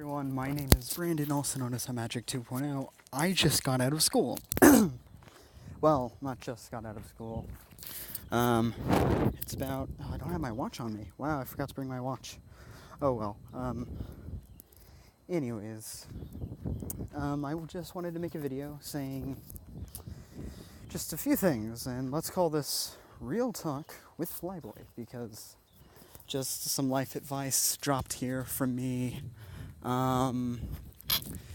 Everyone, my name is Brandon, also known as Magic 2.0. I just got out of school. Well, not just got out of school. It's about... Oh, I don't have my watch on me. Wow, I forgot to bring my watch. Oh well. Anyways, I just wanted to make a video saying just a few things, and let's call this Real Talk with Flyboy, because just some life advice dropped here from me.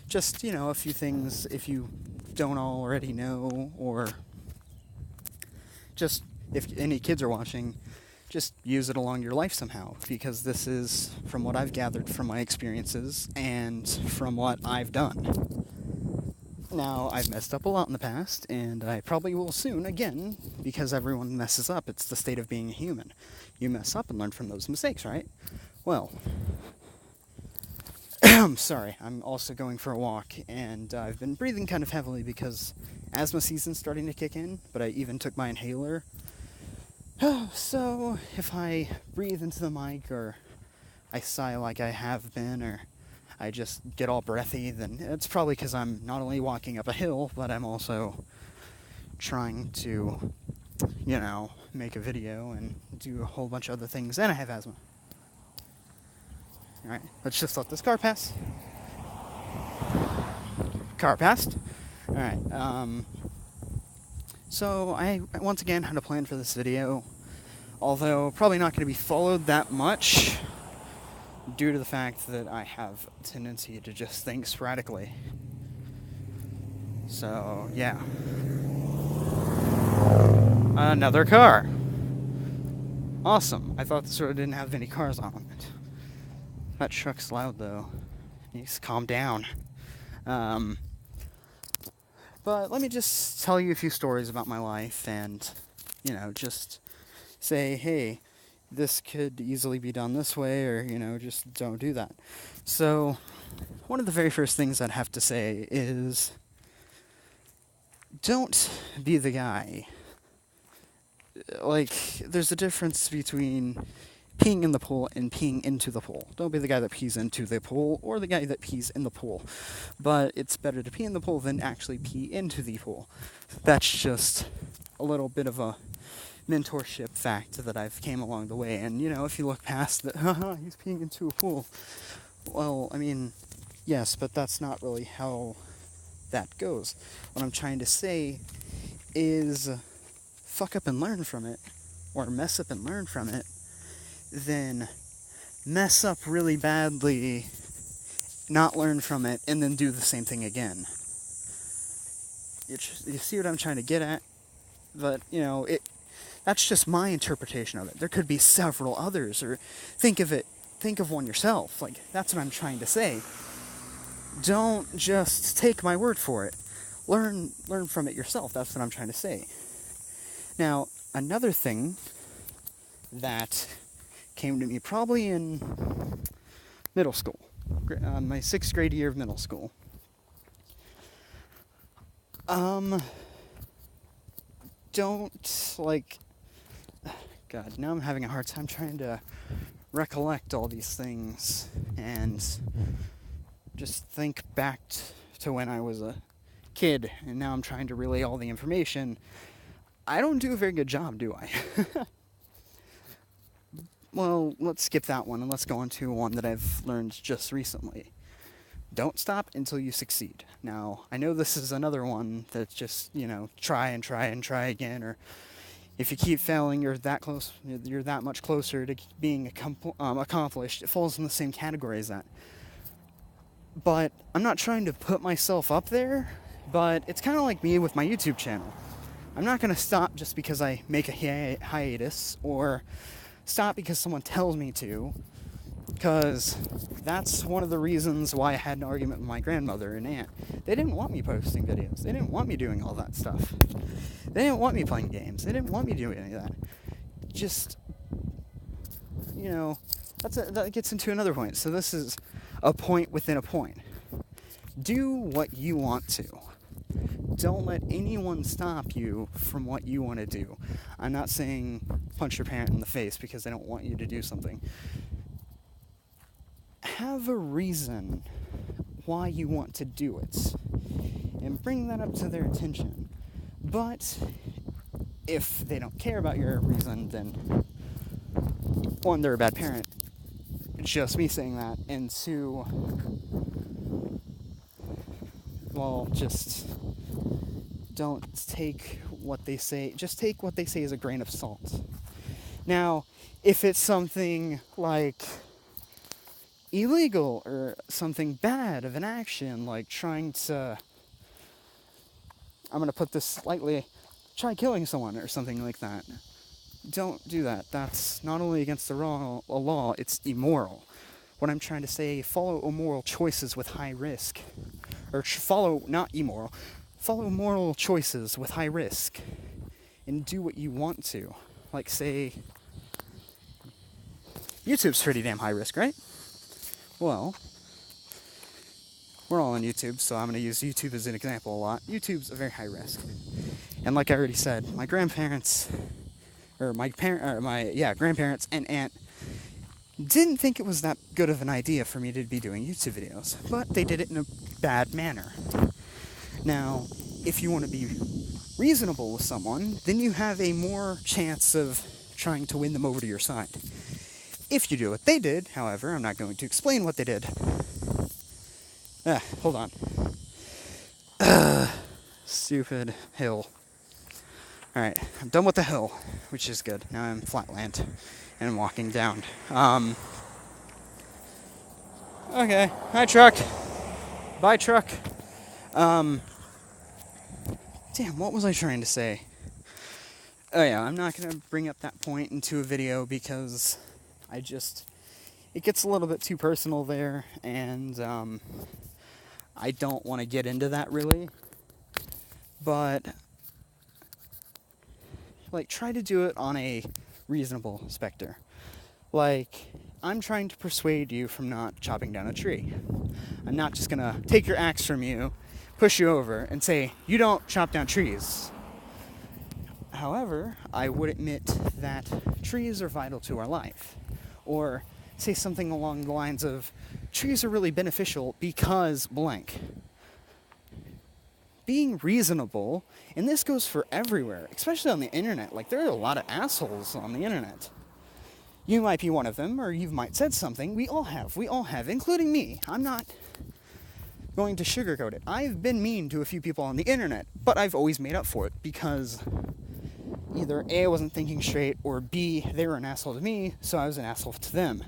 Just, a few things if you don't already know, or just if any kids are watching, just use it along your life somehow, because this is from what I've gathered from my experiences and from what I've done. Now, I've messed up a lot in the past, and I probably will soon again, because everyone messes up. It's the state of being a human. You mess up and learn from those mistakes, right? Well, I'm sorry, I'm also going for a walk, and I've been breathing kind of heavily because asthma season's starting to kick in, but I even took my inhaler. So, if I breathe into the mic, or I sigh like I have been, or I just get all breathy, then it's probably because I'm not only walking up a hill, but I'm also trying to, make a video and do a whole bunch of other things, and I have asthma. Alright, let's just let this car pass. Car passed. Alright, so I once again had a plan for this video, although probably not going to be followed that much, due to the fact that I have a tendency to just think sporadically. So, yeah. Another car. Awesome. I thought this road didn't have any cars on it. That truck's loud, though. He needs to calm down. But let me just tell you a few stories about my life and, just say, hey, this could easily be done this way, or, just don't do that. So, one of the very first things I'd have to say is, don't be the guy. Like, there's a difference between peeing in the pool and peeing into the pool. Don't be the guy that pees into the pool or the guy that pees in the pool. But it's better to pee in the pool than actually pee into the pool. That's just a little bit of a mentorship fact that I've came along the way. And, if you look past that, haha, he's peeing into a pool. Well, yes, but that's not really how that goes. What I'm trying to say is fuck up and learn from it, or mess up and learn from it, then mess up really badly, not learn from it, and then do the same thing again. You see what I'm trying to get at? But, that's just my interpretation of it. There could be several others, or think of one yourself. Like, that's what I'm trying to say. Don't just take my word for it. Learn from it yourself. That's what I'm trying to say. Now, another thing that came to me probably in middle school, my 6th grade year of middle school. God, now I'm having a hard time trying to recollect all these things and just think back to when I was a kid, and now I'm trying to relay all the information. I don't do a very good job, do I? Well, let's skip that one and let's go on to one that I've learned just recently. Don't stop until you succeed. Now, I know this is another one that's just, try and try and try again, or if you keep failing, you're that much closer to being accomplished. It falls in the same category as that. But I'm not trying to put myself up there, but it's kind of like me with my YouTube channel. I'm not going to stop just because I make a hiatus, or stop because someone tells me to, because that's one of the reasons why I had an argument with my grandmother and aunt. They didn't want me posting videos. They didn't want me doing all that stuff. They didn't want me playing games. They didn't want me doing any of that. Just, that gets into another point. So this is a point within a point. Do what you want to. Don't let anyone stop you from what you want to do. I'm not saying punch your parent in the face because they don't want you to do something. have a reason why you want to do it, and bring that up to their attention. But if they don't care about your reason, then one, they're a bad parent. Just me saying that. And two, well, just don't take what they say. Just take what they say as a grain of salt. Now, if it's something like illegal or something bad of an action, like trying to, I'm going to put this lightly, try killing someone or something like that, don't do that. That's not only against the law, it's immoral. What I'm trying to say, follow immoral choices with high risk. Or follow moral choices with high risk. And do what you want to. Like, say, YouTube's pretty damn high risk, right? Well, we're all on YouTube, so I'm going to use YouTube as an example a lot. YouTube's a very high risk. And like I already said, my grandparents and aunt didn't think it was that good of an idea for me to be doing YouTube videos, but they did it in a bad manner. Now, if you want to be reasonable with someone, then you have a more chance of trying to win them over to your side. If you do what they did, however, I'm not going to explain what they did. Hold on. Stupid hill. Alright, I'm done with the hill, which is good. Now I'm flatland, and I'm walking down. Okay, hi truck. Bye truck. Damn, what was I trying to say? Oh yeah, I'm not gonna bring up that point into a video because it gets a little bit too personal there, and I don't want to get into that really. But like, try to do it on a reasonable specter. Like, I'm trying to persuade you from not chopping down a tree. I'm not just gonna take your axe from you, push you over, and say, you don't chop down trees. However, I would admit that trees are vital to our life. Or say something along the lines of, trees are really beneficial because blank. Being reasonable, and this goes for everywhere, especially on the internet. Like, there are a lot of assholes on the internet. You might be one of them, or you might said something. We all have, including me. I'm not going to sugarcoat it. I've been mean to a few people on the internet, but I've always made up for it because either A, I wasn't thinking straight, or B, they were an asshole to me, so I was an asshole to them.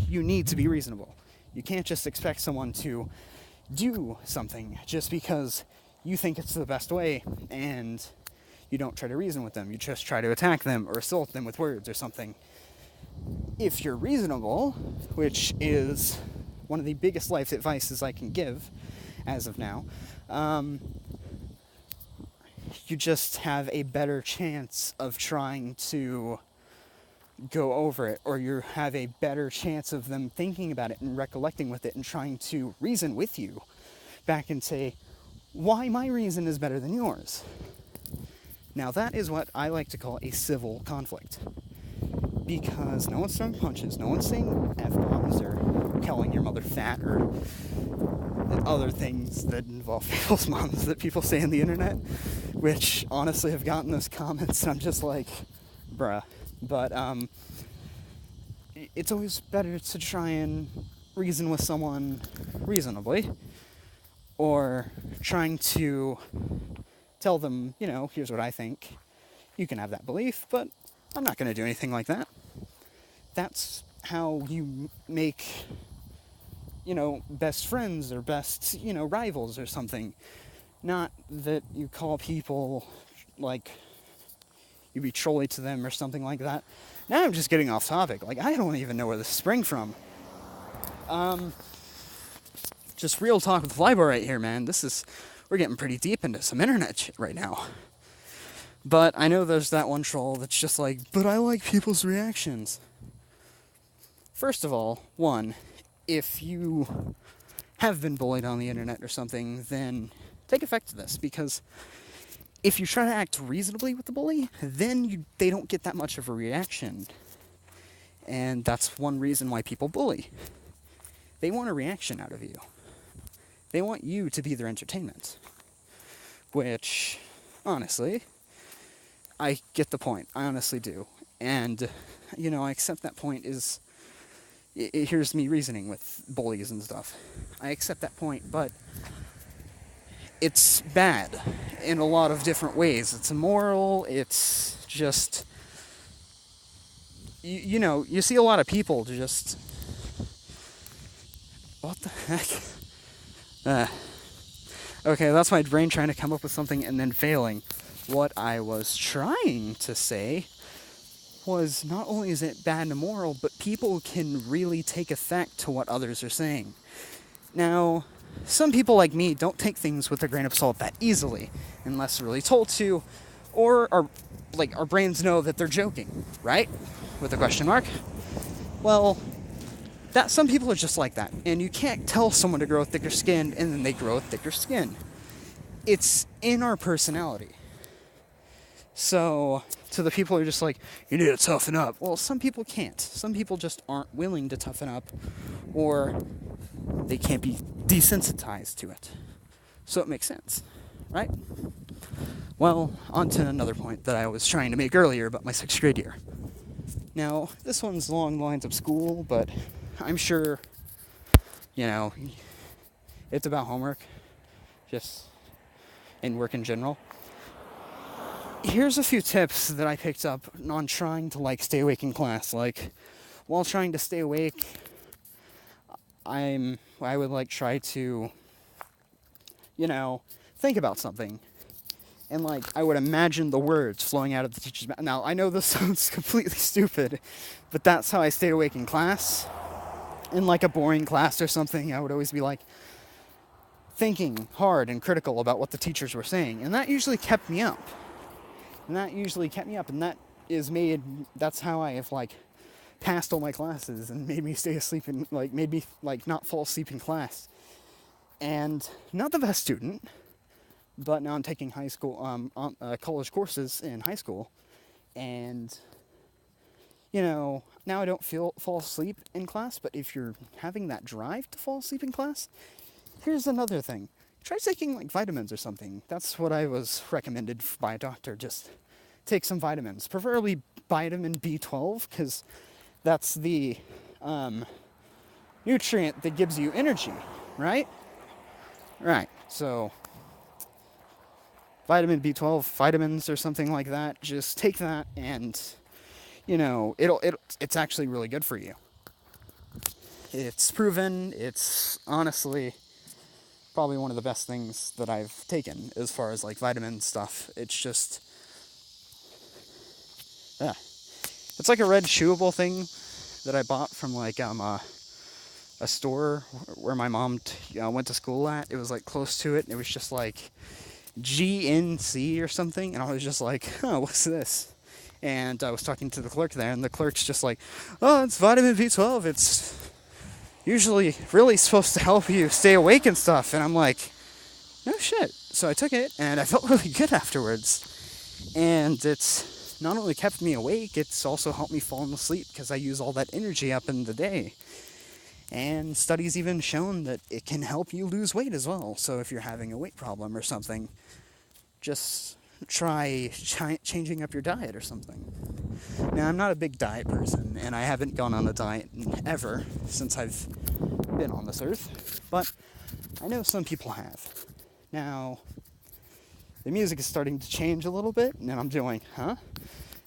You need to be reasonable. You can't just expect someone to do something just because you think it's the best way, and you don't try to reason with them. You just try to attack them or assault them with words or something. If you're reasonable, which is one of the biggest life advices I can give as of now, you just have a better chance of trying to go over it, or you have a better chance of them thinking about it and recollecting with it and trying to reason with you back and say, why my reason is better than yours. Now that is what I like to call a civil conflict, because no one's throwing punches, no one's saying F-bombs or calling your mother fat or other things that involve people's moms that people say on the internet, which honestly have gotten those comments and I'm just like, bruh. But it's always better to try and reason with someone reasonably, or trying to tell them, here's what I think. You can have that belief, but I'm not going to do anything like that. That's how you make, best friends or best, rivals or something. Not that you call people, like, you be trolly to them or something like that. Now I'm just getting off topic. Like, I don't even know where this sprang from. Just real talk with Flyboy right here, man. We're getting pretty deep into some internet shit right now. But I know there's that one troll that's just like, but I like people's reactions. First of all, one, if you have been bullied on the internet or something, then take effect to this, because if you try to act reasonably with the bully, then they don't get that much of a reaction. And that's one reason why people bully. They want a reaction out of you. They want you to be their entertainment. Which, honestly, I get the point. I honestly do. And, I accept that point is... Here's me reasoning with bullies and stuff. I accept that point, but it's bad in a lot of different ways. It's immoral, it's just... You see a lot of people just... What the heck? Okay, that's my brain trying to come up with something and then failing. What I was trying to say was not only is it bad and immoral, but people can really take effect to what others are saying. Now, some people like me don't take things with a grain of salt that easily, unless really told to, or our brains know that they're joking, right? With a question mark. Well, that some people are just like that, and you can't tell someone to grow thicker skin and then they grow thicker skin. It's in our personality. So, to the people who are just like, you need to toughen up. Well, some people can't. Some people just aren't willing to toughen up, or they can't be desensitized to it. So it makes sense, right? Well, on to another point that I was trying to make earlier about my 6th grade year. Now, this one's along the lines of school, but I'm sure, it's about homework, just in work in general. Here's a few tips that I picked up on trying to, stay awake in class. While trying to stay awake, I would, try to, think about something. And, I would imagine the words flowing out of the teacher's mouth. Now, I know this sounds completely stupid, but that's how I stayed awake in class. In, a boring class or something, I would always be, thinking hard and critical about what the teachers were saying. And that usually kept me up. And that's how I have, passed all my classes and made me stay asleep and, made me, not fall asleep in class. And not the best student, but now I'm taking high school, college courses in high school. And, now I don't fall asleep in class, but if you're having that drive to fall asleep in class, here's another thing. Try taking, vitamins or something. That's what I was recommended by a doctor. Just take some vitamins. Preferably vitamin B12, because that's the nutrient that gives you energy, right? Right. So, vitamin B12, vitamins or something like that. Just take that and, it's actually really good for you. It's proven. It's honestly... probably one of the best things that I've taken as far as vitamin stuff. It's just, it's a red chewable thing that I bought from a store where my mom went to school at. It was close to it, and it was just GNC or something, and I was just what's this? And I was talking to the clerk there, and the clerk's just oh, it's vitamin B12. It's usually really supposed to help you stay awake and stuff. And I'm no shit. So I took it, and I felt really good afterwards. And it's not only kept me awake, it's also helped me fall asleep, because I use all that energy up in the day. And studies even shown that it can help you lose weight as well. So if you're having a weight problem or something, just try changing up your diet or something. Now, I'm not a big diet person, and I haven't gone on a diet ever since I've been on this earth, but I know some people have. Now, the music is starting to change a little bit, and I'm doing, huh?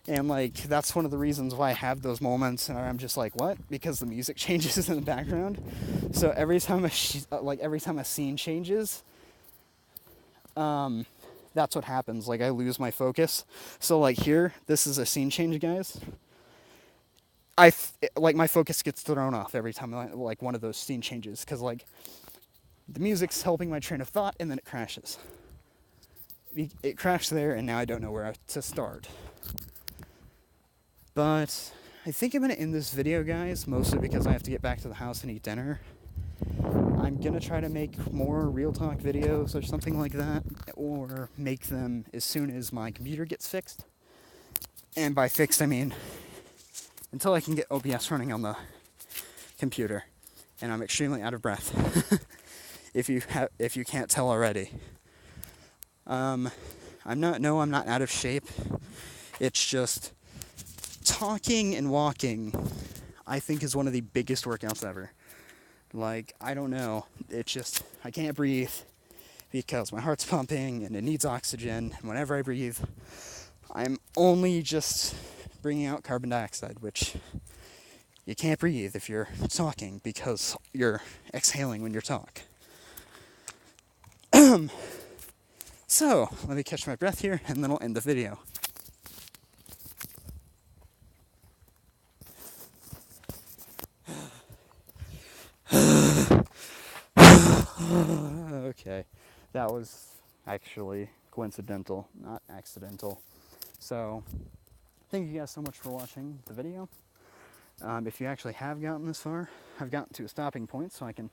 And, that's one of the reasons why I have those moments, and I'm just what? Because the music changes in the background. So every time a scene changes, that's what happens. I lose my focus. So, here, this is a scene change, guys. My focus gets thrown off every time, one of those scene changes. Because, the music's helping my train of thought, and then it crashes. It crashed there, and now I don't know where to start. But I think I'm going to end this video, guys, mostly because I have to get back to the house and eat dinner. I'm going to try to make more real talk videos or something like that, or make them as soon as my computer gets fixed. And by fixed, I mean until I can get OBS running on the computer. And I'm extremely out of breath. if you can't tell already. I'm not out of shape. It's just talking and walking, I think, is one of the biggest workouts ever. Like, I don't know. It's just, I can't breathe because my heart's pumping and it needs oxygen. And whenever I breathe, I'm only just bringing out carbon dioxide, which you can't breathe if you're talking because you're exhaling when you talk. So, let me catch my breath here and then I'll end the video. Okay, that was actually coincidental, not accidental. So, thank you guys so much for watching the video. If you actually have gotten this far, I've gotten to a stopping point so I can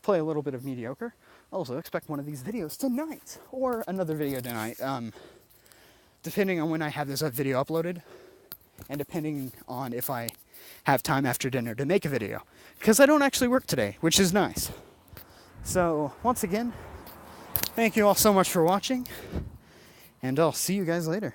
play a little bit of mediocre. Also, expect one of these videos tonight, or another video tonight, depending on when I have this video uploaded, and depending on if I have time after dinner to make a video, because I don't actually work today, which is nice. So, once again, thank you all so much for watching, and I'll see you guys later.